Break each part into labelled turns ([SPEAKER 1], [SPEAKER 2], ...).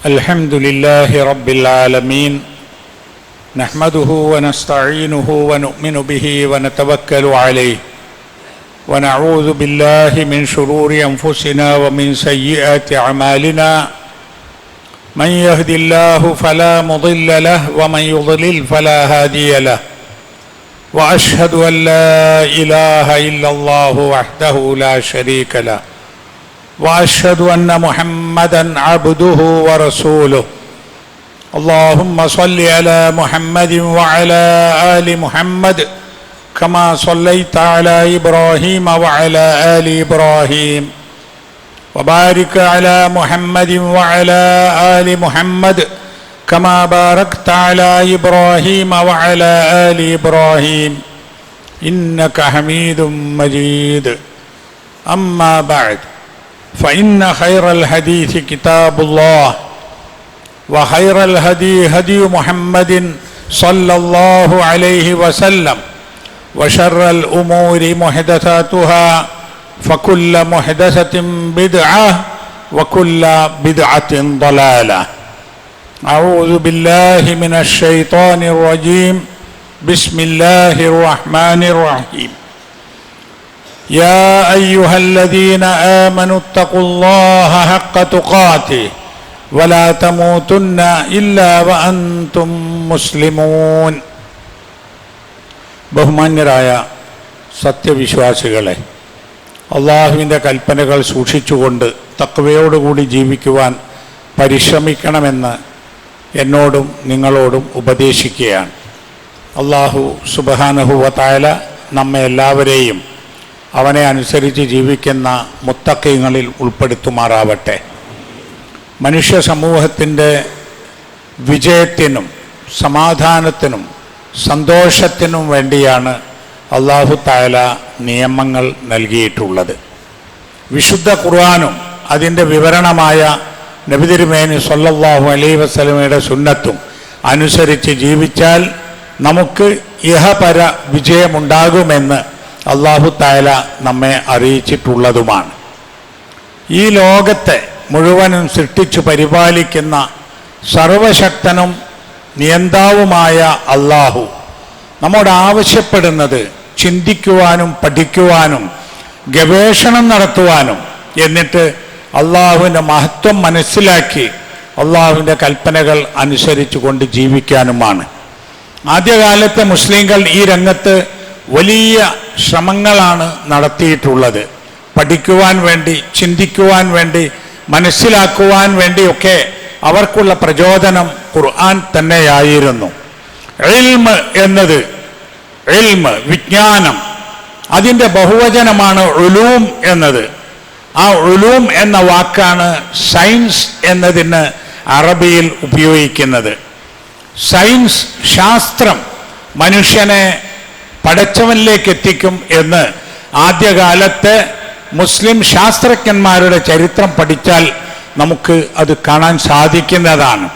[SPEAKER 1] الحمد لله رب العالمين نحمده ونستعينه ونؤمن به ونتوكل عليه ونعوذ بالله من شرور أنفسنا ومن سيئات أعمالنا من يهد الله فلا مضل له ومن يضلل فلا هادي له وأشهد أن لا إله إلا الله وحده لا شريك له وأشهد أن محمدًا عبده ورسوله اللهم صل على محمد وعلى آل محمد كما صليت على إبراهيم وعلى آل إبراهيم وبارك على محمد وعلى آل محمد كما باركت على إبراهيم وعلى آل إبراهيم إنك حميد مجيد أما بعد فإن خير الحديث كتاب الله وخير الهدي هدي محمد صلى الله عليه وسلم وشر الأمور محدثاتها فكل محدثة بدعة وكل بدعة ضلالة أعوذ بالله من الشيطان الرجيم بسم الله الرحمن الرحيم يا أيها الذين آمنوا اتقوا الله حق تقاته ولا تموتن إلا وأنتم مسلمون ബഹുമാന്യരായ സത്യവിശ്വാസികളെ, അള്ളാഹുവിൻ്റെ കൽപ്പനകൾ സൂക്ഷിച്ചുകൊണ്ട് തഖ്വയോടുകൂടി ജീവിക്കുവാൻ പരിശ്രമിക്കണമെന്ന് എന്നോടും നിങ്ങളോടും ഉപദേശിക്കുകയാണ്. അള്ളാഹു സുബ്ഹാനഹു വ തആല നമ്മെ എല്ലാവരെയും അവനെ അനുസരിച്ച് ജീവിക്കുന്ന മുത്തഖീങ്ങളിൽ ഉൾപ്പെടുത്തുമാറാവട്ടെ. മനുഷ്യ സമൂഹത്തിൻ്റെ വിജയത്തിനും സമാധാനത്തിനും സന്തോഷത്തിനും വേണ്ടിയാണ് അല്ലാഹു തആല നിയമങ്ങൾ നൽകിയിട്ടുള്ളത്. വിശുദ്ധ ഖുർആനും അതിൻ്റെ വിവരണമായ നബി തിരുമേനി സ്വല്ലല്ലാഹു അലൈഹി വസല്ലമയുടെ സുന്നത്തും അനുസരിച്ച് ജീവിച്ചാൽ നമുക്ക് ഇഹപര വിജയമുണ്ടാകുമെന്ന് അല്ലാഹു തആല നമ്മെ അറിയിച്ചിട്ടുള്ളതുമാണ്. ഈ ലോകത്തെ മുഴുവനും സൃഷ്ടിച്ചു പരിപാലിക്കുന്ന സർവശക്തനും നിയന്താവുമായ അല്ലാഹു നമ്മോട് ആവശ്യപ്പെടുന്നത് ചിന്തിക്കുവാനും പഠിക്കുവാനും ഗവേഷണം നടത്തുവാനും എന്നിട്ട് അല്ലാഹുവിൻ്റെ മഹത്വം മനസ്സിലാക്കി അല്ലാഹുവിൻ്റെ കൽപ്പനകൾ അനുസരിച്ചു കൊണ്ട് ജീവിക്കാനുമാണ്. ആദ്യകാലത്തെ മുസ്ലിങ്ങൾ ഈ രംഗത്ത് വലിയ ശ്രമങ്ങളാണ് നടത്തിയിട്ടുള്ളത്. പഠിക്കുവാൻ വേണ്ടി, ചിന്തിക്കുവാൻ വേണ്ടി, മനസ്സിലാക്കുവാൻ വേണ്ടിയൊക്കെ അവർക്കുള്ള പ്രചോദനം ഖുർആൻ തന്നെയായിരുന്നു. ഇൽമ് എന്നത്, ഇൽമ് വിജ്ഞാനം, അതിൻ്റെ ബഹുവചനമാണ് ഉലൂം എന്നത്. ആ ഉലൂം എന്ന വാക്കാണ് സയൻസ് എന്നതിന് അറബിയിൽ ഉപയോഗിക്കുന്നത്. സയൻസ്, ശാസ്ത്രം മനുഷ്യനെ പടച്ചവനിലേക്ക് എത്തിക്കും എന്ന് ആദ്യകാലത്തെ മുസ്ലിം ശാസ്ത്രജ്ഞന്മാരുടെ ചരിത്രം പഠിച്ചാൽ നമുക്ക് അത് കാണാൻ സാധിക്കുന്നതാണ്.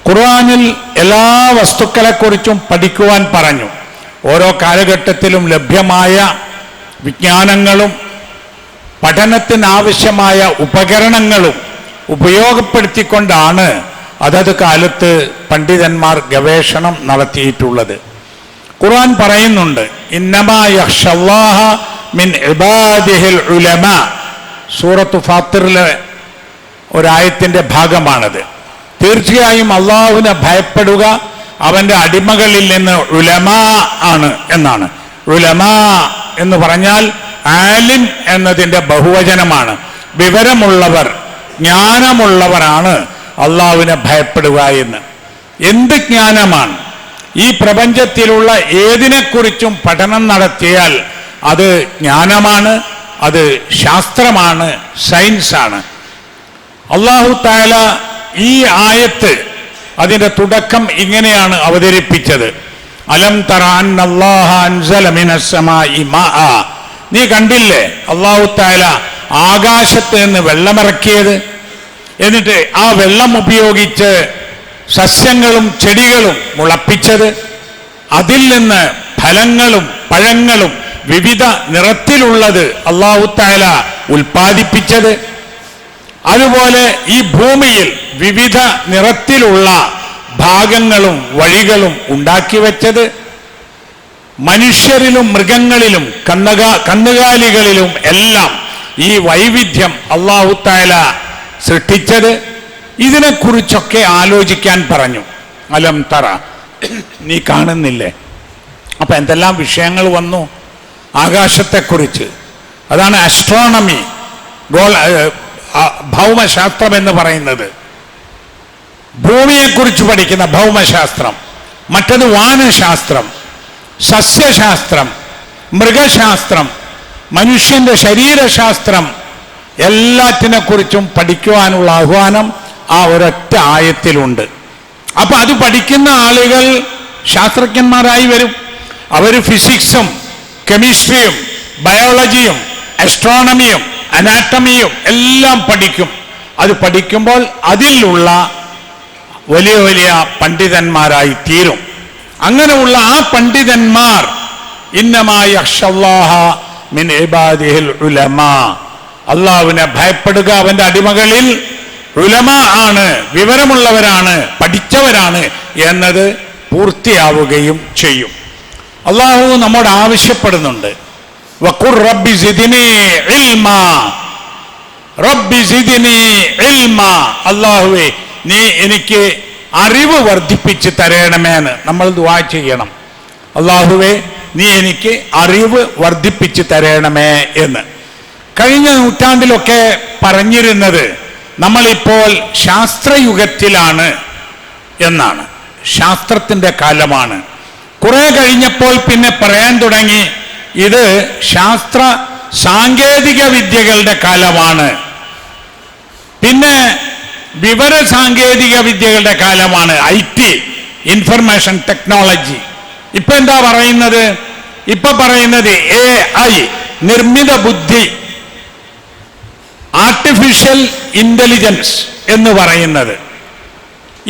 [SPEAKER 1] ഖുർആനിൽ എല്ലാ വസ്തുക്കളെക്കുറിച്ചും പഠിക്കുവാൻ പറഞ്ഞു. ഓരോ കാലഘട്ടത്തിലും ലഭ്യമായ വിജ്ഞാനങ്ങളും പഠനത്തിനാവശ്യമായ ഉപകരണങ്ങളും ഉപയോഗപ്പെടുത്തിക്കൊണ്ടാണ് അതത് കാലത്ത് പണ്ഡിതന്മാർ ഗവേഷണം നടത്തിയിട്ടുള്ളത്. ഖുർആൻ പറയുന്നുണ്ട്, ഇന്നമാ യഖ്ഷല്ലാഹ മിൻ ഇബാദിഹിൽ ഉലമാ. സൂറത്ത് ഫാത്തിറിലെ ഒരായത്തിൻ്റെ ഭാഗമാണത്. തീർച്ചയായും അള്ളാഹുവിനെ ഭയപ്പെടുക അവൻ്റെ അടിമകളിൽ നിന്ന് ഉലമാ ആണ് എന്നാണ്. ഉലമാ എന്ന് പറഞ്ഞാൽ ആലിം എന്നതിൻ്റെ ബഹുവചനമാണ്. വിവരമുള്ളവർ, ജ്ഞാനമുള്ളവരാണ് അള്ളാഹുവിനെ ഭയപ്പെടുക എന്ന്. എന്ത് ജ്ഞാനമാണ്? ഈ പ്രപഞ്ചത്തിലുള്ള ഏതിനെക്കുറിച്ചും പഠനം നടത്തിയാൽ അത് ജ്ഞാനമാണ്, അത് ശാസ്ത്രമാണ്, സയൻസാണ്. അല്ലാഹു തആല ഈ ആയത്ത് അതിൻ്റെ തുടക്കം ഇങ്ങനെയാണ് അവതരിപ്പിച്ചത്, അലം തറ അന്നല്ലാഹ അൻസല മിനസ് സമാഇ മാഅ. നീ കണ്ടില്ലേ അല്ലാഹു തആല ആകാശത്ത് നിന്ന് വെള്ളമിറക്കിയത്, എന്നിട്ട് ആ വെള്ളം ഉപയോഗിച്ച് സസ്യങ്ങളും ചെടികളും മുളപ്പിച്ചത്, അതിൽ നിന്ന് ഫലങ്ങളും പഴങ്ങളും വിവിധ നിറത്തിലുള്ളത് അല്ലാഹു തആല ഉൽപ്പാദിപ്പിച്ചത്, അതുപോലെ ഈ ഭൂമിയിൽ വിവിധ നിറത്തിലുള്ള ഭാഗങ്ങളും വഴികളും ഉണ്ടാക്കി വെച്ചത്, മനുഷ്യരിലും മൃഗങ്ങളിലും കന്നുകാലികളിലും എല്ലാം ഈ വൈവിധ്യം അല്ലാഹു തആല സൃഷ്ടിച്ചത്, ഇതിനെക്കുറിച്ചൊക്കെ ആലോചിക്കാൻ പറഞ്ഞു. അലം തറ, നീ കാണുന്നില്ലേ? അപ്പൊ എന്തെല്ലാം വിഷയങ്ങൾ വന്നു ആകാശത്തെക്കുറിച്ച്. അതാണ് ആസ്ട്രോണമി, ഭൗമശാസ്ത്രം എന്ന് പറയുന്നത്. ഭൂമിയെക്കുറിച്ച് പഠിക്കുന്ന ഭൗമശാസ്ത്രം, മറ്റത് വാനശാസ്ത്രം, സസ്യശാസ്ത്രം, മൃഗശാസ്ത്രം, മനുഷ്യന്റെ ശരീരശാസ്ത്രം, എല്ലാറ്റിനെക്കുറിച്ചും പഠിക്കുവാനുള്ള ആഹ്വാനം ആ ഒരൊറ്റ ആയത്തിലുണ്ട്. അപ്പൊ അത് പഠിക്കുന്ന ആളുകൾ ശാസ്ത്രജ്ഞന്മാരായി വരും. അവർ ഫിസിക്സും കെമിസ്ട്രിയും ബയോളജിയും ആസ്ട്രോണമിയും അനാട്ടമിയും എല്ലാം പഠിക്കും. അത് പഠിക്കുമ്പോൾ അതിലുള്ള വലിയ വലിയ പണ്ഡിതന്മാരായി തീരും. അങ്ങനെയുള്ള ആ പണ്ഡിതന്മാർ ഇന്നമാ യഖ്ശല്ലാഹ മിൻ ഇബാദിഹിൽ ഉലമാ, അള്ളാഹുവിനെ ഭയപ്പെടുക അവന്റെ അടിമകളിൽ ഉലമ ആണ്, വിവരമുള്ളവരാണ്, പഠിച്ചവരാണ് എന്നത് പൂർത്തിയാവുകയും ചെയ്യും. അള്ളാഹു നമ്മോട് ആവശ്യപ്പെടുന്നുണ്ട്, വഖുർ റബ്ബി സിദ്നി ഇൽമാ, റബ്ബി സിദ്നി ഇൽമാ, അള്ളാഹുവേ നീ എനിക്ക് അറിവ് വർദ്ധിപ്പിച്ച് തരണമേന്ന് നമ്മൾ ദുആ ചെയ്യണം. അള്ളാഹുവേ നീ എനിക്ക് അറിവ് വർദ്ധിപ്പിച്ച് തരണമേ എന്ന്. കഴിഞ്ഞ നൂറ്റാണ്ടിലൊക്കെ പറഞ്ഞിരുന്നത് നമ്മളിപ്പോൾ ശാസ്ത്രയുഗത്തിലാണ് എന്നാണ്, ശാസ്ത്രത്തിന്റെ കാലമാണ്. കുറെ കഴിഞ്ഞപ്പോൾ പിന്നെ പറയാൻ തുടങ്ങി ഇത് ശാസ്ത്ര സാങ്കേതിക വിദ്യകളുടെ കാലമാണ്, പിന്നെ വിവര സാങ്കേതിക വിദ്യകളുടെ കാലമാണ്, IT, ഇൻഫർമേഷൻ ടെക്നോളജി. ഇപ്പൊ എന്താ പറയുന്നത്? ഇപ്പൊ പറയുന്നത് AI, നിർമ്മിത ബുദ്ധി, ആർട്ടിഫിഷ്യൽ ഇന്റലിജൻസ് എന്ന് പറയുന്നത്.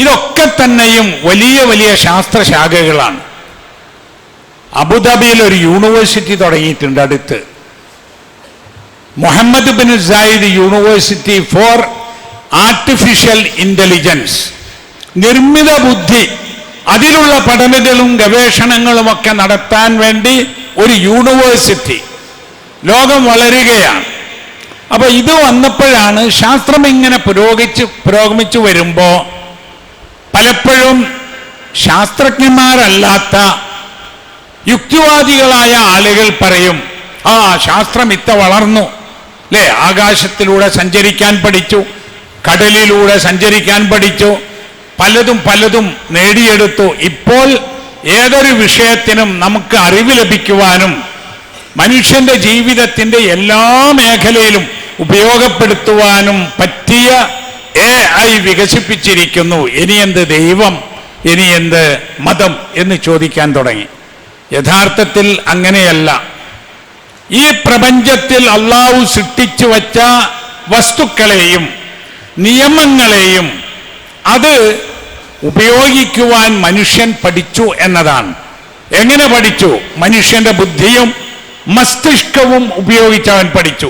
[SPEAKER 1] ഇതൊക്കെ തന്നെയും വലിയ വലിയ ശാസ്ത്രശാഖകളാണ്. അബുദാബിയിൽ ഒരു യൂണിവേഴ്സിറ്റി തുടങ്ങിയിട്ടുണ്ട് അടുത്ത്, Mohamed bin Zayed University for Artificial Intelligence, നിർമ്മിത ബുദ്ധി, അതിലുള്ള പഠനങ്ങളും ഗവേഷണങ്ങളും ഒക്കെ നടത്താൻ വേണ്ടി ഒരു യൂണിവേഴ്സിറ്റി. ലോകം വളരുകയാണ്. അപ്പൊ ഇത് വന്നപ്പോഴാണ് ശാസ്ത്രം ഇങ്ങനെ പുരോഗമിച്ചു വരുമ്പോ പലപ്പോഴും ശാസ്ത്രജ്ഞന്മാരല്ലാത്ത യുക്തിവാദികളായ ആളുകൾ പറയും, ആ ശാസ്ത്രം ഇത്ര വളർന്നു അല്ലേ, ആകാശത്തിലൂടെ സഞ്ചരിക്കാൻ പഠിച്ചു, കടലിലൂടെ സഞ്ചരിക്കാൻ പഠിച്ചു, പലതും നേടിയെടുത്തു. ഇപ്പോൾ ഏതൊരു വിഷയത്തിനും നമുക്ക് അറിവ് ലഭിക്കുവാനും മനുഷ്യന്റെ ജീവിതത്തിന്റെ എല്ലാ മേഖലയിലും ഉപയോഗപ്പെടുത്തുവാനും പറ്റിയ AI വികസിപ്പിച്ചിരിക്കുന്നു. ഇനി എന്ത് ദൈവം, ഇനി എന്ത് മതം എന്ന് ചോദിക്കാൻ തുടങ്ങി. യഥാർത്ഥത്തിൽ അങ്ങനെയല്ല. ഈ പ്രപഞ്ചത്തിൽ അള്ളാഹു സൃഷ്ടിച്ചു വച്ച വസ്തുക്കളെയും നിയമങ്ങളെയും അത് ഉപയോഗിക്കുവാൻ മനുഷ്യൻ പഠിച്ചു എന്നതാണ്. എങ്ങനെ പഠിച്ചു? മനുഷ്യന്റെ ബുദ്ധിയും മസ്തിഷ്കവും ഉപയോഗിച്ചവൻ പഠിച്ചു.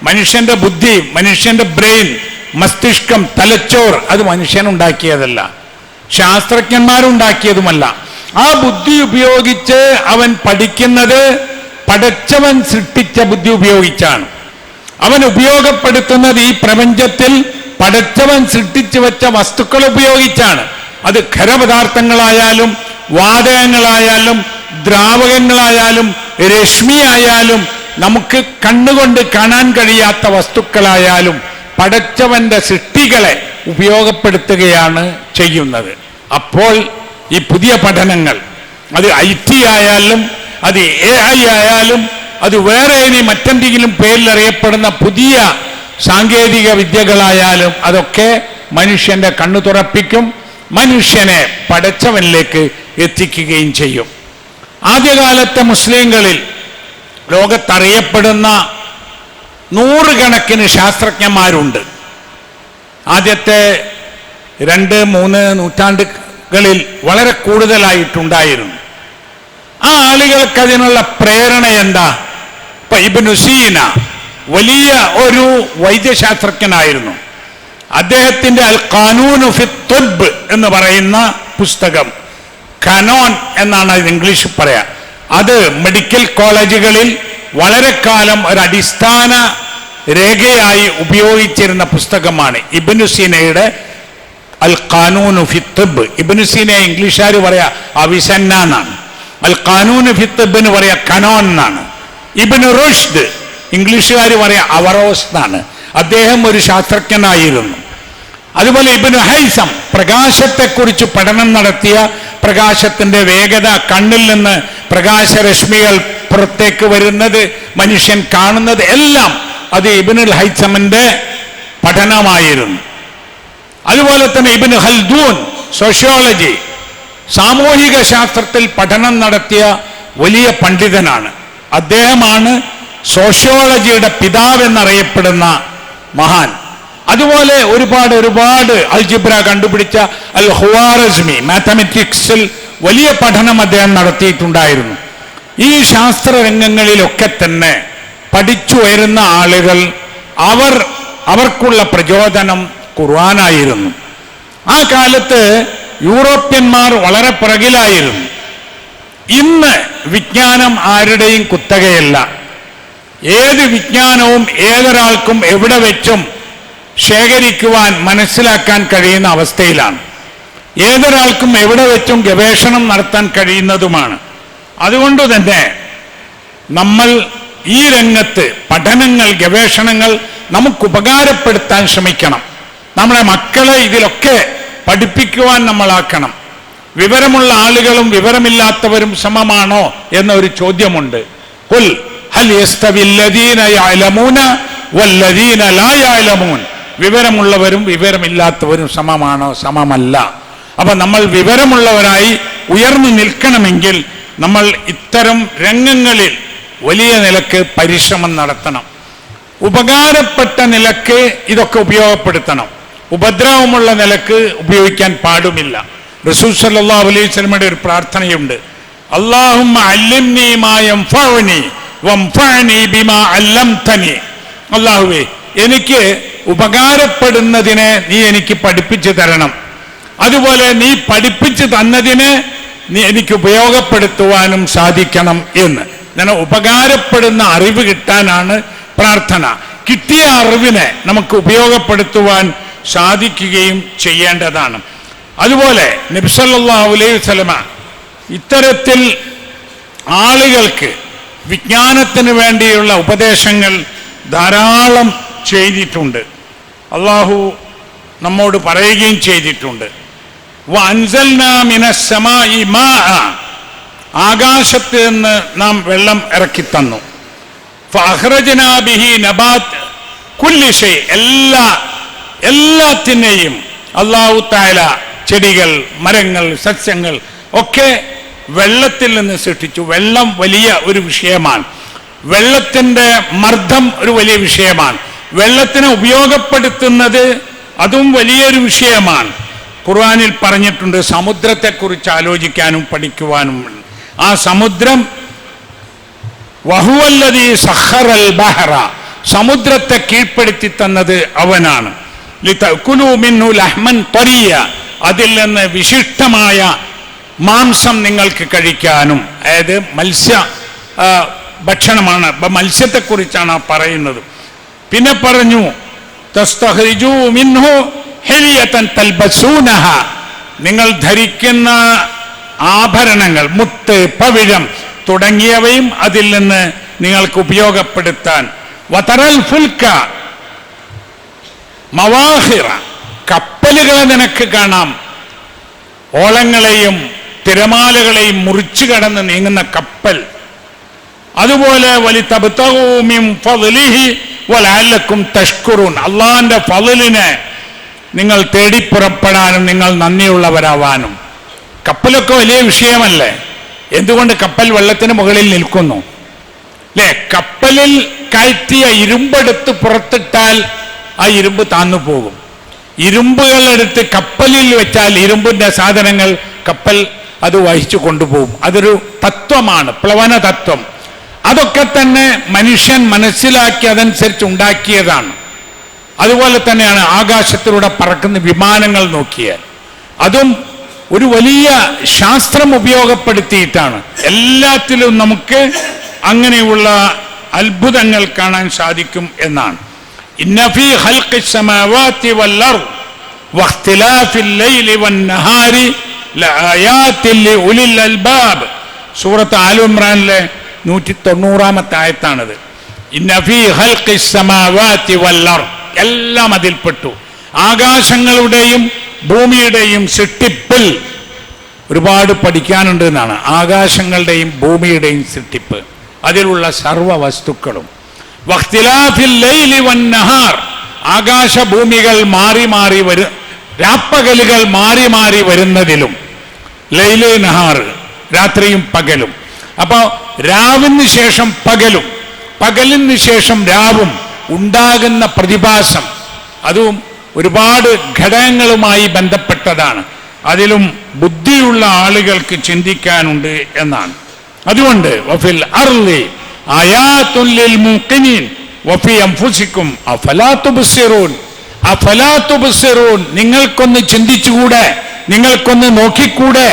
[SPEAKER 1] മനുഷ്യന്റെ ബുദ്ധി, മനുഷ്യന്റെ ബ്രെയിൻ, മസ്തിഷ്കം, തലച്ചോർ അത് മനുഷ്യനുണ്ടാക്കിയതല്ല, ശാസ്ത്രജ്ഞന്മാരുണ്ടാക്കിയതുമല്ല. ആ ബുദ്ധി ഉപയോഗിച്ച് അവൻ പഠിക്കുന്നത് പടച്ചവൻ സൃഷ്ടിച്ച ബുദ്ധി ഉപയോഗിച്ചാണ്. അവൻ ഉപയോഗപ്പെടുത്തുന്നത് ഈ പ്രപഞ്ചത്തിൽ പടച്ചവൻ സൃഷ്ടിച്ചു വെച്ച വസ്തുക്കൾ ഉപയോഗിച്ചാണ്. അത് ഖരപദാർത്ഥങ്ങളായാലും വാതകങ്ങളായാലും ദ്രാവകങ്ങളായാലും രശ്മിയായാലും നമുക്ക് കണ്ണുകൊണ്ട് കാണാൻ കഴിയാത്ത വസ്തുക്കളായാലും പടച്ചവന്റെ സൃഷ്ടികളെ ഉപയോഗപ്പെടുത്തുകയാണ് ചെയ്യുന്നത്. അപ്പോൾ ഈ പുതിയ പഠനങ്ങൾ, അത് IT ആയാലും അത് AI ആയാലും അത് വേറെ ഇനി മറ്റെന്തെങ്കിലും പേരിൽ അറിയപ്പെടുന്ന പുതിയ സാങ്കേതിക വിദ്യകളായാലും അതൊക്കെ മനുഷ്യന്റെ കണ്ണു തുറപ്പിക്കും, മനുഷ്യനെ പടച്ചവനിലേക്ക് എത്തിക്കുകയും ചെയ്യും. ആദ്യകാലത്തെ മുസ്ലിങ്ങളിൽ ലോകത്തറിയപ്പെടുന്ന നൂറുകണക്കിന് ശാസ്ത്രജ്ഞന്മാരുണ്ട്. ആദ്യത്തെ 2-3 നൂറ്റാണ്ടുകളിൽ വളരെ കൂടുതലായിട്ടുണ്ടായിരുന്നു. ആ ആളുകൾക്ക് അതിനുള്ള പ്രേരണ എന്താ? ഇപ്പൊ ഇബ്നു സീന വലിയ ഒരു വൈദ്യശാസ്ത്രജ്ഞനായിരുന്നു. അദ്ദേഹത്തിന്റെ അൽ ഖാനൂനു ഫി തുബ്ബ് എന്ന് പറയുന്ന പുസ്തകം, കനോൻ എന്നാണ് ഇത് ഇംഗ്ലീഷിൽ പറയാ, അത് മെഡിക്കൽ കോളേജുകളിൽ വളരെ കാലം ഒരു അടിസ്ഥാന രേഖയായി ഉപയോഗിച്ചിരുന്ന പുസ്തകമാണ് ഇബ്നു സീനയുടെ അൽ ഖാനൂനു ഫി തുബ്ബ്. ഇബ്നു സീന ഇംഗ്ലീഷുകാർ പറയാ അവിസന്ന എന്നാണ്, അൽ ഖാനൂനു ഫി തുബ്ബ് എന്ന് പറയാ കനോൻ എന്നാണ്. ഇബ്നു റുഷ്ദ് ഇംഗ്ലീഷുകാർ പറയാ അവറോസ് എന്നാണ്. അദ്ദേഹം ഒരു ശാസ്ത്രജ്ഞനായിരുന്നു. അതുപോലെ ഇബ്നു ഹൈസം പ്രകാശത്തെക്കുറിച്ച് പഠനം നടത്തിയ, പ്രകാശത്തിന്റെ വേഗത, കണ്ണിൽ നിന്ന് പ്രകാശരശ്മികൾ പുറത്തേക്ക് വരുന്നത്, മനുഷ്യൻ കാണുന്നത് എല്ലാം അത് ഇബ്നുൽ ഹൈസമിന്റെ പഠനമായിരുന്നു. അതുപോലെ തന്നെ ഇബ്നു ഖൽദൂൻ സോഷ്യോളജി, സാമൂഹിക ശാസ്ത്രത്തിൽ പഠനം നടത്തിയ വലിയ പണ്ഡിതനാണ്. അദ്ദേഹമാണ് സോഷ്യോളജിയുടെ പിതാവ് എന്നറിയപ്പെടുന്ന മഹാൻ. അതുപോലെ ഒരുപാട് അൽജിബ്ര കണ്ടുപിടിച്ച അൽ ഖ്വാറിസ്മി, മാത്തമാറ്റിക്സിൽ വലിയ പഠനം അദ്ദേഹം നടത്തിയിട്ടുണ്ടായിരുന്നു. ഈ ശാസ്ത്ര രംഗങ്ങളിലൊക്കെ തന്നെ പഠിച്ചുയരുന്ന ആളുകൾ അവർക്കുള്ള പ്രചോദനം ഖുർആനായിരുന്നു. ആ കാലത്ത് യൂറോപ്യന്മാർ വളരെ പിറകിലായിരുന്നു. ഇന്ന് വിജ്ഞാനം ആരുടെയും കുത്തകയല്ല. ഏത് വിജ്ഞാനവും ഏതൊരാൾക്കും എവിടെ വെച്ചും ശേഖരിക്കുവാൻ, മനസ്സിലാക്കാൻ കഴിയുന്ന അവസ്ഥയിലാണ്. ഏതൊരാൾക്കും എവിടെ വെച്ചും ഗവേഷണം നടത്താൻ കഴിയുന്നതുമാണ്. അതുകൊണ്ട് തന്നെ നമ്മൾ ഈ രംഗത്ത് പഠനങ്ങൾ, ഗവേഷണങ്ങൾ നമുക്ക് ഉപകാരപ്പെടുത്താൻ ശ്രമിക്കണം. നമ്മുടെ മക്കളെ ഇതിലൊക്കെ പഠിപ്പിക്കുവാൻ നമ്മളാക്കണം. വിവരമുള്ള ആളുകളും വിവരമില്ലാത്തവരും സമമാണോ എന്നൊരു ചോദ്യമുണ്ട്. ഖുൽ ഹൽ യസ്തവില്ലദീന യഅലമൂന വല്ലദീന ലാ യഅലമൂൻ. വിവരമുള്ളവരും വിവരമില്ലാത്തവരും സമമാണോ? സമമല്ല. അപ്പൊ നമ്മൾ വിവരമുള്ളവരായി ഉയർന്നു നിൽക്കണമെങ്കിൽ നമ്മൾ ഇത്തരം രംഗങ്ങളിൽ വലിയ നിലക്ക് പരിശ്രമം നടത്തണം. ഉപകാരപ്പെട്ട നിലക്ക് ഇതൊക്കെ ഉപയോഗപ്പെടുത്തണം. ഉപദ്രവമുള്ള നിലക്ക് ഉപയോഗിക്കാൻ പാടുമില്ല. റസൂൽ സല്ലല്ലാഹു അലൈഹി വസല്ലമയുടെ ഒരു പ്രാർത്ഥനയുണ്ട്, അല്ലാഹുമ്മ അല്ലിംനി മാ യൻഫഉനി വൻഫഅനി ബിമാ അല്ലംതനി. അല്ലാഹുവേ, എനിക്ക് ഉപകാരപ്പെടുന്നതിനെ നീ എനിക്ക് പഠിപ്പിച്ചു തരണം. അതുപോലെ നീ പഠിപ്പിച്ചു തന്നതിനെ നീ എനിക്ക് ഉപയോഗപ്പെടുത്തുവാനും സാധിക്കണം എന്ന്. അങ്ങനെ ഉപകാരപ്പെടുന്ന അറിവ് കിട്ടാനാണ് പ്രാർത്ഥന. കിട്ടിയ അറിവിനെ നമുക്ക് ഉപയോഗപ്പെടുത്തുവാൻ സാധിക്കുകയും ചെയ്യേണ്ടതാണ്. അതുപോലെ നബി സല്ലല്ലാഹു അലൈഹി വസല്ലമ ഇത്തരത്തിൽ ആളുകൾക്ക് വിജ്ഞാനത്തിന് വേണ്ടിയുള്ള ഉപദേശങ്ങൾ ധാരാളം ചെയ്തിട്ടുണ്ട്. അള്ളാഹു നമ്മോട് പറയുകയും ചെയ്തിട്ടുണ്ട്, വഅൻസൽനാ മിനസ് സമാഇ മാഅ, ആകാശത്ത് നിന്ന് നാം വെള്ളം ഇറക്കി തന്നു. ഫഅഖ്റജ്നാ ബിഹി നബാത്ത് കുല്ലി ഷൈ, എല്ലാത്തിനെയും അല്ലാഹു തആല, ചെടികൾ, മരങ്ങൾ, സസ്യങ്ങൾ ഒക്കെ വെള്ളത്തിൽ നിന്ന് സൃഷ്ടിച്ചു. വെള്ളം വലിയ ഒരു വിഷയമാണ്. വെള്ളത്തിൻ്റെ മർദ്ദം ഒരു വലിയ വിഷയമാണ്. വെള്ളത്തിനെ ഉപയോഗപ്പെടുത്തുന്നത് അതും വലിയൊരു വിഷയമാണ്. ഖുർആനിൽ പറഞ്ഞിട്ടുണ്ട് സമുദ്രത്തെക്കുറിച്ച് ആലോചിക്കാനും പഠിക്കുവാനും. ആ സമുദ്രം വഹുവല്ലദീ സഖറൽ ബഹറ, സമുദ്രത്തെ കീഴ്പ്പെടുത്തി തന്നത് അവനാണ്. ലിതഅകുലൂ മിൻഹു ലഹ്മൻ ത്വരിയ, അതിൽ നിന്ന് വിശിഷ്ടമായ മാംസം നിങ്ങൾക്ക് കഴിക്കാനും. അതായത് മത്സ്യ ഭക്ഷണമാണ്. മത്സ്യത്തെക്കുറിച്ചാണ് പറയുന്നത്. പിന്നെ പറഞ്ഞു തസ്തഖ്രിജൂ മിൻഹു ഹിലിയതൻ തൽബസൂനഹ, നിങ്ങൾ ധരിക്കുന്ന ആഭരണങ്ങൾ, മുത്ത്, പവിഴം തുടങ്ങിയവയും അതിൽ നിന്ന് നിങ്ങൾക്ക് ഉപയോഗപ്പെടുത്താൻ. വതറൽ ഫുൽക മവാഹിറ, കപ്പലുകളെ നിനക്ക് കാണാം. ഓളങ്ങളെയും തിരമാലകളെയും മുറിച്ചു കടന്ന് നീങ്ങുന്ന കപ്പൽ. അതുപോലെ വലിതബ്തഗൂ മിൻ ഫളിഹി വലഅല്ലക്കും തഷ്കുറൂൻ, അള്ളാഹിന്റെ ഫളിലിനെ നിങ്ങൾ തേടി പുറപ്പെടാനും നിങ്ങൾ നന്ദിയുള്ളവരാവാനും. കപ്പലൊക്കെ വലിയ വിഷയമല്ലേ? എന്തുകൊണ്ട് കപ്പൽ വെള്ളത്തിന് മുകളിൽ നിൽക്കുന്നു അല്ലേ? കപ്പലിൽ കയറ്റിയ ഇരുമ്പെടുത്ത് പുറത്തിട്ടാൽ ആ ഇരുമ്പ് താന്നു പോകും. ഇരുമ്പുകളെടുത്ത് കപ്പലിൽ വെച്ചാൽ ഇരുമ്പിന്റെ സാധനങ്ങൾ കപ്പൽ അത് വഹിച്ചു കൊണ്ടുപോകും. അതൊരു തത്വമാണ്, പ്ലവന തത്വം. അതൊക്കെ തന്നെ മനുഷ്യൻ മനസ്സിലാക്കി അതനുസരിച്ച് ഉണ്ടാക്കിയതാണ്. അതുപോലെ തന്നെയാണ് ആകാശത്തിലൂടെ പറക്കുന്ന വിമാനങ്ങൾ നോക്കിയാൽ, അതും ഒരു വലിയ ശാസ്ത്രം ഉപയോഗപ്പെടുത്തിയിട്ടാണ്. എല്ലാത്തിലും നമുക്ക് അങ്ങനെയുള്ള അത്ഭുതങ്ങൾ കാണാൻ സാധിക്കും എന്നാണ്. ഇന്ന ഫീ ഖൽഖിസ് സമാവാതി വൽ അർദ് വഖ്തിലാഫിൽ ലൈലി വൻ നഹാരി ലആയാതിൻ ലിഉലിൽ അൽബാബ്. സൂറത്ത് ആൽ ഇംറാനിലെ 190-ാമത്തെ ആയത്താണിത്. ഇന്ന ഫീ ഖൽഖിസ് സമാവാതി വൽ അർദ്, എല്ലാം അതിൽപ്പെട്ടു. ആകാശങ്ങളുടെയും ഭൂമിയുടെയും സൃഷ്ടിപ്പിൽ ഒരുപാട് പഠിക്കാനുണ്ട് എന്നാണ്. ആകാശങ്ങളുടെയും ഭൂമിയുടെയും സൃഷ്ടിപ്പ്, അതിലുള്ള സർവ വസ്തുക്കളും. വഖ്തിലാഫിൽ ലൈലി വൻ നഹാർ, ആകാശഭൂമികൾ മാറി മാറി രാപ്പകലുകൾ മാറി മാറി വരുന്നതിലും. ലൈല് നഹാർ, രാത്രിയും പകലും. അപ്പോൾ രാവിന് ശേഷം പകലും പകലിന് ശേഷം രാവും ഉണ്ടാകുന്ന പ്രതിഭാസം, അതും ഒരുപാട് ഘടകങ്ങളുമായി ബന്ധപ്പെട്ടതാണ്. അതിലും ബുദ്ധിയുള്ള ആളുകൾക്ക് ചിന്തിക്കാനുണ്ട് എന്നാണ്. അതുകൊണ്ട് വഫിൽ അർളി ആയാത്തുൻ ലിൽ മുഖിനീൻ വഫി അൻഫുസികും അഫലാ തുബ്സിറൂൻ. അഫലാ തുബ്സിറൂൻ, നിങ്ങൾക്കൊന്ന് ചിന്തിച്ചുകൂടെ, നിങ്ങൾക്കൊന്ന് നോക്കിക്കൂടെ?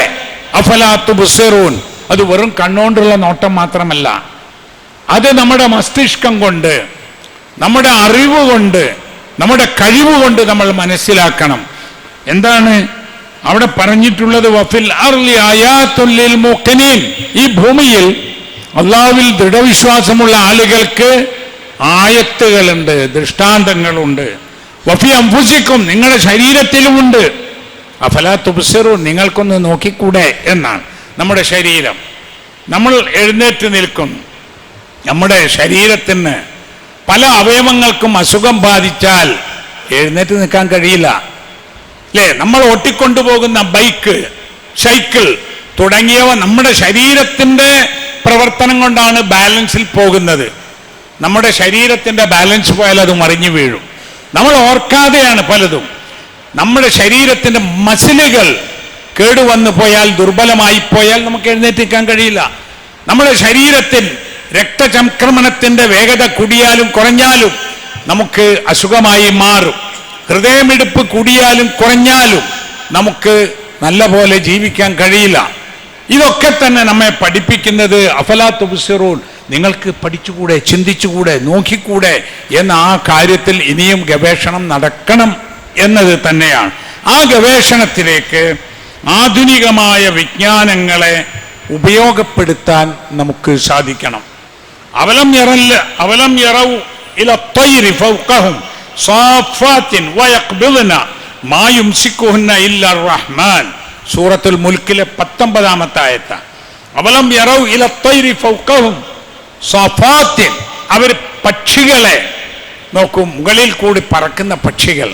[SPEAKER 1] അഫലാ തുബ്സിറൂൻ, അത് വെറും കണ്ണുകൊണ്ടുള്ള നോട്ടം മാത്രമല്ല, അത് നമ്മുടെ മസ്തിഷ്കം കൊണ്ട്, നമ്മുടെ അറിവ് കൊണ്ട്, നമ്മുടെ കഴിവ് കൊണ്ട് നമ്മൾ മനസ്സിലാക്കണം. എന്താണ് അവിടെ പറഞ്ഞിട്ടുള്ളത്? വഫിൽ അർളി ആയാത്തുൻ ലിൽ മുഖിനീൻ, ഈ ഭൂമിയിൽ അല്ലാഹുവിൽ ദൃഢവിശ്വാസമുള്ള ആളുകൾക്ക് ആയത്തുകളുണ്ട്, ദൃഷ്ടാന്തങ്ങളുണ്ട്. വഫി അൻഫുസികും, നിങ്ങളുടെ ശരീരത്തിലുമുണ്ട്. അഫലാ തുബ്സിറൂൻ, നിങ്ങൾക്കൊന്ന് നോക്കിക്കൂടെ എന്നാണ്. നമ്മുടെ ശരീരം, നമ്മൾ എഴുന്നേറ്റ് നിൽക്കുന്നു, നമ്മുടെ ശരീരത്തിന് പല അവയവങ്ങൾക്കും അസുഖം ബാധിച്ചാൽ എഴുന്നേറ്റ് നിൽക്കാൻ കഴിയില്ല, അല്ലേ? നമ്മൾ ഓട്ടിക്കൊണ്ടുപോകുന്ന ബൈക്ക്, സൈക്കിൾ തുടങ്ങിയവ നമ്മുടെ ശരീരത്തിൻ്റെ പ്രവർത്തനം കൊണ്ടാണ് ബാലൻസിൽ പോകുന്നത്. നമ്മുടെ ശരീരത്തിൻ്റെ ബാലൻസ് പോയാൽ അത് മറിഞ്ഞു വീഴും. നമ്മൾ ഓർക്കാതെയാണ് പലതും. നമ്മുടെ ശരീരത്തിൻ്റെ മസിലുകൾ കേടുവന്നു പോയാൽ, ദുർബലമായി പോയാൽ നമുക്ക് എഴുന്നേറ്റിക്കാൻ കഴിയില്ല. നമ്മുടെ ശരീരത്തിൽ രക്തചംക്രമണത്തിൻ്റെ വേഗത കൂടിയാലും കുറഞ്ഞാലും നമുക്ക് അസുഖമായി മാറും. ഹൃദയമിടിപ്പ് കൂടിയാലും കുറഞ്ഞാലും നമുക്ക് നല്ല പോലെ ജീവിക്കാൻ കഴിയില്ല. ഇതൊക്കെ തന്നെ നമ്മെ പഠിപ്പിക്കുന്നത് അഫലാ തുബ്സിറൂൻ, നിങ്ങൾക്ക് പഠിച്ചുകൂടെ, ചിന്തിച്ചുകൂടെ, നോക്കിക്കൂടെ എന്ന ആ കാര്യത്തിൽ ഇനിയും ഗവേഷണം നടക്കണം എന്നത് തന്നെയാണ്. ആ ഗവേഷണത്തിലേക്ക് ആധുനികമായ വിജ്ഞാനങ്ങളെ ഉപയോഗപ്പെടുത്താൻ നമുക്ക് സാധിക്കണം. അവലം യറൗ ഇല ത്വയ്രി ഫൗഖഹും സാഫാത്തിൻ വയഖ്ബിദ്ന മാ യുംസിക്കുഹുന്ന ഇല്ലാ റഹ്മാൻ. സൂറത്തുൽ മുൽക്കിലെ 19-ാമത്തെ ആയത്ത്. അവലം യറൗ ഇല ത്വയ്രി ഫൗഖഹും സാഫാത്തിൻ, അവർ പക്ഷികളെ നോക്കും, മുകളിൽ കൂടി പറക്കുന്ന പക്ഷികൾ.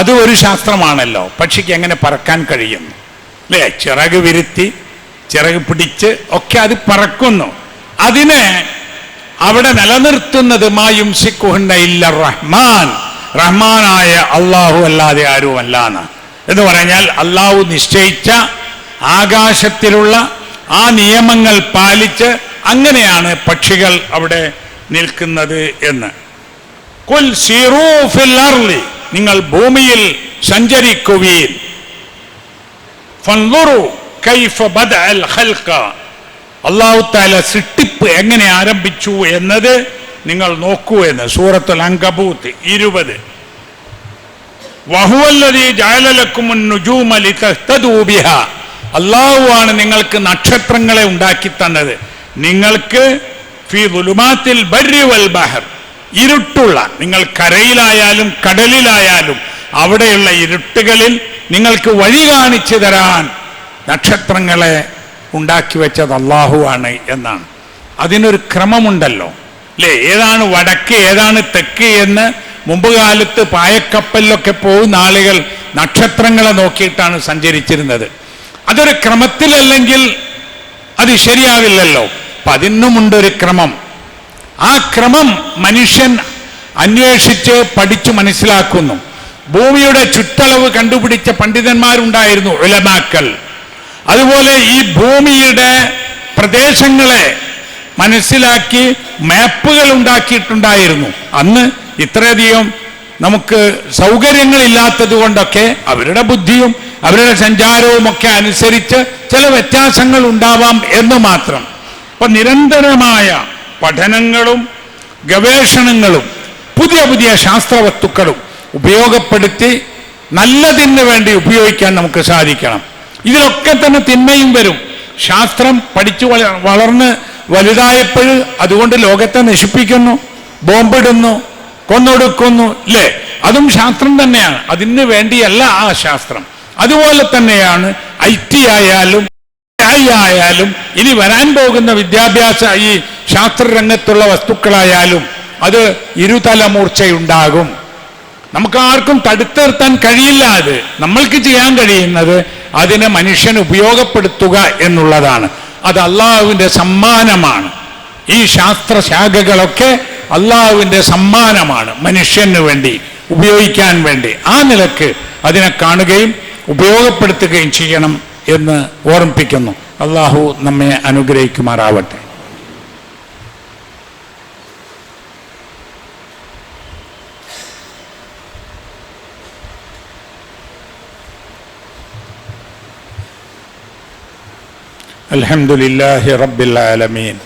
[SPEAKER 1] അത് ഒരു ശാസ്ത്രമാണല്ലോ, പക്ഷിക്ക് എങ്ങനെ പറക്കാൻ കഴിയുന്നു, അല്ലേ? ചിറക് വിരുത്തി, ചിറക് പിടിച്ച് ഒക്കെ അത് പറക്കുന്നു. അതിനെ അവിടെ നിലനിർത്തുന്നത് മാ യുംസിക്കുഹുന്ന ഇല്ല റഹ്മാൻ, റഹ്മാനായ അള്ളാഹു അല്ലാതെ ആരുമല്ലാന്ന് എന്ന് പറഞ്ഞാൽ, അള്ളാഹു നിശ്ചയിച്ച ആകാശത്തിലുള്ള ആ നിയമങ്ങൾ പാലിച്ച് അങ്ങനെയാണ് പക്ഷികൾ അവിടെ നിൽക്കുന്നത് എന്ന്. ഖുൽ സീറൂ ഫിൽ അർളി, നിങ്ങൾ ഭൂമിയിൽ സഞ്ചരിക്കുവീൻ. ഫൻദുറു കൈഫ ബദഅൽ ഖൽഖ, അല്ലാഹു തആല സൃഷ്ടിപ്പ് എങ്ങനെ ആരംഭിച്ചു എന്നത് നിങ്ങൾ നോക്കൂ എന്ന്. സൂറത്തുൽ അൻകബൂത്ത് 20. വഹുവല്ലദീ ജഅല ലക്കുമുൻ നുജൂമ ലിതഹ്തദൂ ബിഹാ, അല്ലാഹു ആണ് നിങ്ങൾക്ക് നക്ഷത്രങ്ങളെ ഉണ്ടാക്കി തന്നത്. നിങ്ങൾക്ക് ഫീ ദുലുമാത്തിൽ ബർരി വൽ ബഹർ, ഇരുട്ടുള്ള, നിങ്ങൾ കരയിലായാലും കടലിലായാലും അവിടെയുള്ള ഇരുട്ടുകളിൽ നിങ്ങൾക്ക് വഴി കാണിച്ചു തരാൻ നക്ഷത്രങ്ങളെ ഉണ്ടാക്കി വെച്ചത് അല്ലാഹു ആണ് എന്നാണ്. അതിനൊരു ക്രമമുണ്ടല്ലോ, അല്ലേ? ഏതാണ് വടക്ക്, ഏതാണ് തെക്ക് എന്ന് മുമ്പ് കാലത്ത് പായക്കപ്പലിലൊക്കെ പോകുന്ന ആളുകൾ നക്ഷത്രങ്ങളെ നോക്കിയിട്ടാണ് സഞ്ചരിച്ചിരുന്നത്. അതൊരു ക്രമത്തിലല്ലെങ്കിൽ അത് ശരിയാവില്ലല്ലോ. അപ്പം അതിനുമുണ്ടൊരു ക്രമം. ആ ക്രമം മനുഷ്യൻ അന്വേഷിച്ച് പഠിച്ചു മനസ്സിലാക്കുന്നു. ഭൂമിയുടെ ചുറ്റളവ് കണ്ടുപിടിച്ച പണ്ഡിതന്മാരുണ്ടായിരുന്നു, ഉലമാക്കൾ. അതുപോലെ ഈ ഭൂമിയുടെ പ്രദേശങ്ങളെ മനസ്സിലാക്കി മാപ്പുകൾ ഉണ്ടാക്കിയിട്ടുണ്ടായിരുന്നു. അന്ന് ഇത്രയധികം നമുക്ക് സൗകര്യങ്ങളില്ലാത്തത് കൊണ്ടൊക്കെ അവരുടെ ബുദ്ധിയും അവരുടെ സഞ്ചാരവും ഒക്കെ അനുസരിച്ച് ചില വ്യത്യാസങ്ങൾ ഉണ്ടാവാം എന്ന് മാത്രം. അപ്പൊ നിരന്തരമായ പഠനങ്ങളും ഗവേഷണങ്ങളും പുതിയ പുതിയ ശാസ്ത്രവസ്തുക്കളും ഉപയോഗപ്പെടുത്തി നല്ലതിന് വേണ്ടി ഉപയോഗിക്കാൻ നമുക്ക് സാധിക്കണം. ഇതിലൊക്കെ തന്നെ തിന്മയും വരും. ശാസ്ത്രം പഠിച്ചു വളർന്ന് വലുതായപ്പോൾ അതുകൊണ്ട് ലോകത്തെ നശിപ്പിക്കുന്നു, ബോംബിടുന്നു, കൊന്നൊടുക്കുന്നു, ഇല്ലേ? അതും ശാസ്ത്രം തന്നെയാണ്. അതിന് വേണ്ടിയല്ല ആ ശാസ്ത്രം. അതുപോലെ തന്നെയാണ് IT ആയാലും ആയാലും ഇനി വരാൻ പോകുന്ന വിദ്യാഭ്യാസ ഈ ശാസ്ത്രരംഗത്തുള്ള വസ്തുക്കളായാലും അത് ഇരുതലമൂർച്ചയുണ്ടാകും. നമുക്ക് ആർക്കും തടുത്തു നിർത്താൻ കഴിയില്ല. അത് നമ്മൾക്ക് ചെയ്യാൻ കഴിയുന്നത് അതിനെ മനുഷ്യൻ ഉപയോഗപ്പെടുത്തുക എന്നുള്ളതാണ്. അത് അള്ളാഹുവിൻ്റെ സമ്മാനമാണ്. ഈ ശാസ്ത്രശാഖകളൊക്കെ അള്ളാഹുവിൻ്റെ സമ്മാനമാണ് മനുഷ്യന് വേണ്ടി ഉപയോഗിക്കാൻ വേണ്ടി. ആ നിലക്ക് അതിനെ കാണുകയും ഉപയോഗപ്പെടുത്തുകയും ചെയ്യണം എന്ന് ഓർമ്മിപ്പിക്കുന്നു. അള്ളാഹു നമ്മെ അനുഗ്രഹിക്കുമാറാവട്ടെ. അൽഹംദുലില്ലാഹി റബ്ബിൽ ആലമീൻ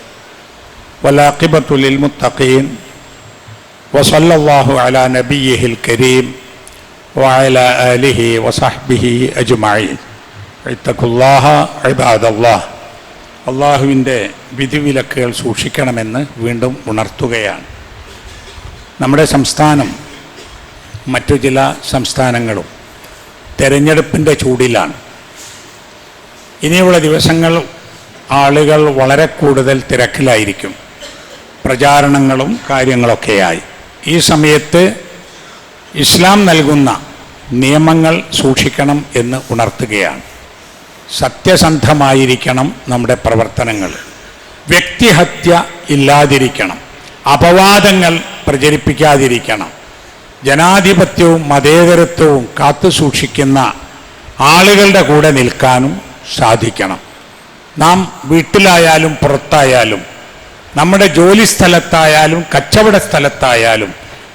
[SPEAKER 1] വലാഖിബത്തു ലിൽ മുത്തഖീൻ വസല്ലല്ലാഹു അലാ നബിയ്യിഹിൽ കരീം വഅലാ ആലിഹി വസഹ്ബിഹി അജ്മഈൻ. ഇത്തഖുല്ലാഹ ഇബാദല്ലാഹ്. അള്ളാഹുവിൻ്റെ വിധിവിലക്കുകൾ സൂക്ഷിക്കണമെന്ന് വീണ്ടും ഉണർത്തുകയാണ്. നമ്മുടെ സംസ്ഥാനം മറ്റു ചില സംസ്ഥാനങ്ങളും തെരഞ്ഞെടുപ്പിൻ്റെ ചൂടിലാണ്. ഇനിയുള്ള ദിവസങ്ങൾ ആളുകൾ വളരെ കൂടുതൽ തിരക്കിലായിരിക്കും, പ്രചാരണങ്ങളും കാര്യങ്ങളൊക്കെയായി. ഈ സമയത്ത് ഇസ്ലാം നൽകുന്ന നിയമങ്ങൾ സൂക്ഷിക്കണം എന്ന് ഉണർത്തുകയാണ്. സത്യസന്ധമായിരിക്കണം നമ്മുടെ പ്രവർത്തനങ്ങൾ, വ്യക്തിഹത്യ ഇല്ലാതിരിക്കണം, അപവാദങ്ങൾ പ്രചരിപ്പിക്കാതിരിക്കണം, ജനാധിപത്യവും മതേതരത്വവും കാത്തു സൂക്ഷിക്കുന്ന ആളുകളുടെ കൂടെ നിൽക്കാനും സാധിക്കണം. നാം വീട്ടിലായാലും പുറത്തായാലും നമ്മുടെ ജോലി സ്ഥലത്തായാലും കച്ചവട സ്ഥലത്തായാലും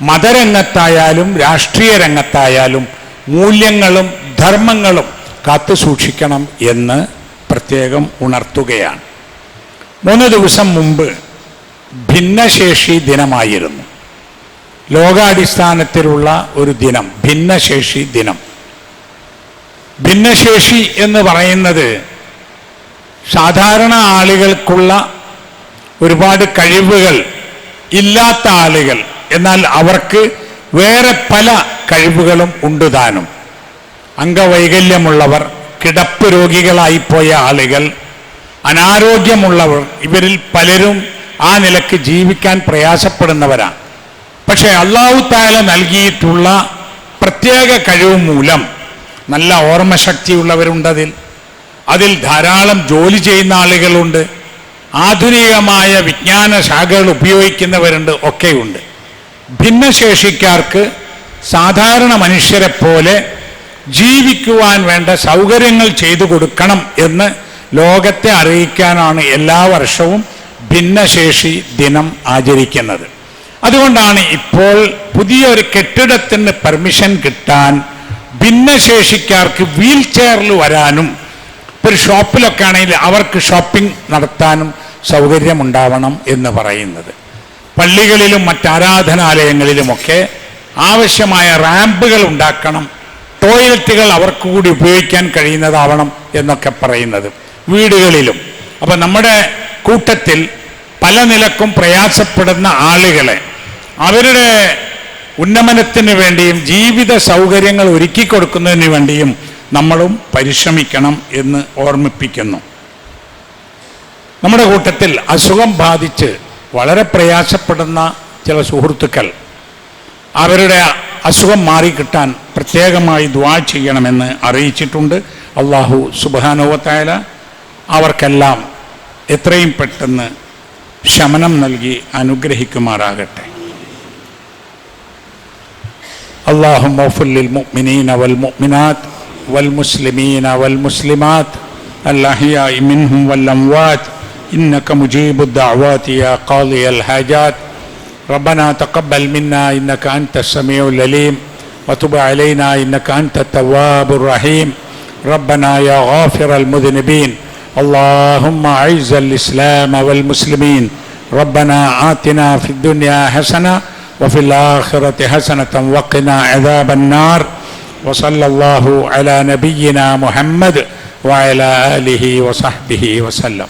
[SPEAKER 1] മതരംഗത്തായാലും രാഷ്ട്രീയ രംഗത്തായാലും മൂല്യങ്ങളും ധർമ്മങ്ങളും കാത്തു സൂക്ഷിക്കണം എന്ന് പ്രത്യേകം ഉണർത്തുകയാണ്. 3 ദിവസം മുമ്പ് ഭിന്നശേഷി ദിനമായിരുന്നു. ലോകാടിസ്ഥാനത്തിലുള്ള ഒരു ദിനം, ഭിന്നശേഷി ദിനം. ഭിന്നശേഷി എന്ന് പറയുന്നത് സാധാരണ ആളുകൾക്കുള്ള ഒരുപാട് കഴിവുകൾ ഇല്ലാത്ത ആളുകൾ, എന്നാൽ അവർക്ക് വേറെ പല കഴിവുകളും ഉണ്ട് താനും. അംഗവൈകല്യമുള്ളവർ, കിടപ്പ് രോഗികളായിപ്പോയ ആളുകൾ, അനാരോഗ്യമുള്ളവർ, ഇവരിൽ പലരും ആ നിലക്ക് ജീവിക്കാൻ പ്രയാസപ്പെടുന്നവരാണ്. പക്ഷേ അല്ലാഹു തആല നൽകിയിട്ടുള്ള പ്രത്യേക കഴിവ് മൂലം നല്ല ഓർമ്മശക്തിയുള്ളവരുണ്ട്. അതിൽ ധാരാളം ജോലി ചെയ്യുന്ന ആളുകളുണ്ട്, ആധുനികമായ വിജ്ഞാന ശാഖകൾ ഉപയോഗിക്കുന്നവരുണ്ട്, ഒക്കെയുണ്ട്. ഭിന്നശേഷിക്കാർക്ക് സാധാരണ മനുഷ്യരെ പോലെ ജീവിക്കുവാൻ വേണ്ട സൗകര്യങ്ങൾ ചെയ്തു കൊടുക്കണം എന്ന് ലോകത്തെ അറിയിക്കാനാണ് എല്ലാ വർഷവും ഭിന്നശേഷി ദിനം ആചരിക്കുന്നത്. അതുകൊണ്ടാണ് ഇപ്പോൾ പുതിയൊരു കെട്ടിടത്തിന് പെർമിഷൻ കിട്ടാൻ ഭിന്നശേഷിക്കാർക്ക് വീൽ ചെയറിൽ വരാനും ഒരു ഷോപ്പിലൊക്കെ ആണെങ്കിൽ അവർക്ക് ഷോപ്പിംഗ് നടത്താനും സൗകര്യമുണ്ടാവണം എന്ന് പറയുന്നത്. പള്ളികളിലും മറ്റാരാധനാലയങ്ങളിലുമൊക്കെ ആവശ്യമായ റാമ്പുകൾ ഉണ്ടാക്കണം, ടോയ്ലറ്റുകൾ അവർക്ക് കൂടി ഉപയോഗിക്കാൻ കഴിയുന്നതാവണം എന്നൊക്കെ പറയുന്നത്. വീടുകളിലും. അപ്പം നമ്മുടെ കൂട്ടത്തിൽ പല നിലക്കും പ്രയാസപ്പെടുന്ന ആളുകളെ അവരുടെ ഉന്നമനത്തിന് വേണ്ടിയും ജീവിത സൗകര്യങ്ങൾ ഒരുക്കി കൊടുക്കുന്നതിന് വേണ്ടിയും നമ്മളും പരിശ്രമിക്കണം എന്ന് ഓർമ്മിപ്പിക്കുന്നു. നമ്മുടെ കൂട്ടത്തിൽ അസുഖം ബാധിച്ച് വളരെ പ്രയാസപ്പെടുന്ന ചില സുഹൃത്തുക്കൾ, അവരുടെ അസുഖം മാറിക്കിട്ടാൻ പ്രത്യേകമായി ദുആ ചെയ്യണമെന്ന് അറിയിച്ചിട്ടുണ്ട്. അല്ലാഹു സുബ്ഹാനഹു വ തആല അവർക്കെല്ലാം എത്രയും പെട്ടെന്ന് ശമനം നൽകി അനുഗ്രഹിക്കുമാറാകട്ടെ. اللهم اغفر للمؤمنين والمؤمنات والمسلمين والمسلمات الأحياء منهم والأموات إنك مجيب الدعوات يا قاضي الحاجات ربنا تقبل منا إنك أنت السميع العليم وتب علينا إنك أنت التواب الرحيم. ربنا يا غافر المذنبين اللهم أعز الإسلام والمسلمين. ربنا آتنا في الدنيا حسنة وفي الآخرة حسنة وقنا عذاب النار. وصلى الله على نبينا محمد وعلى آله وصحبه وسلم.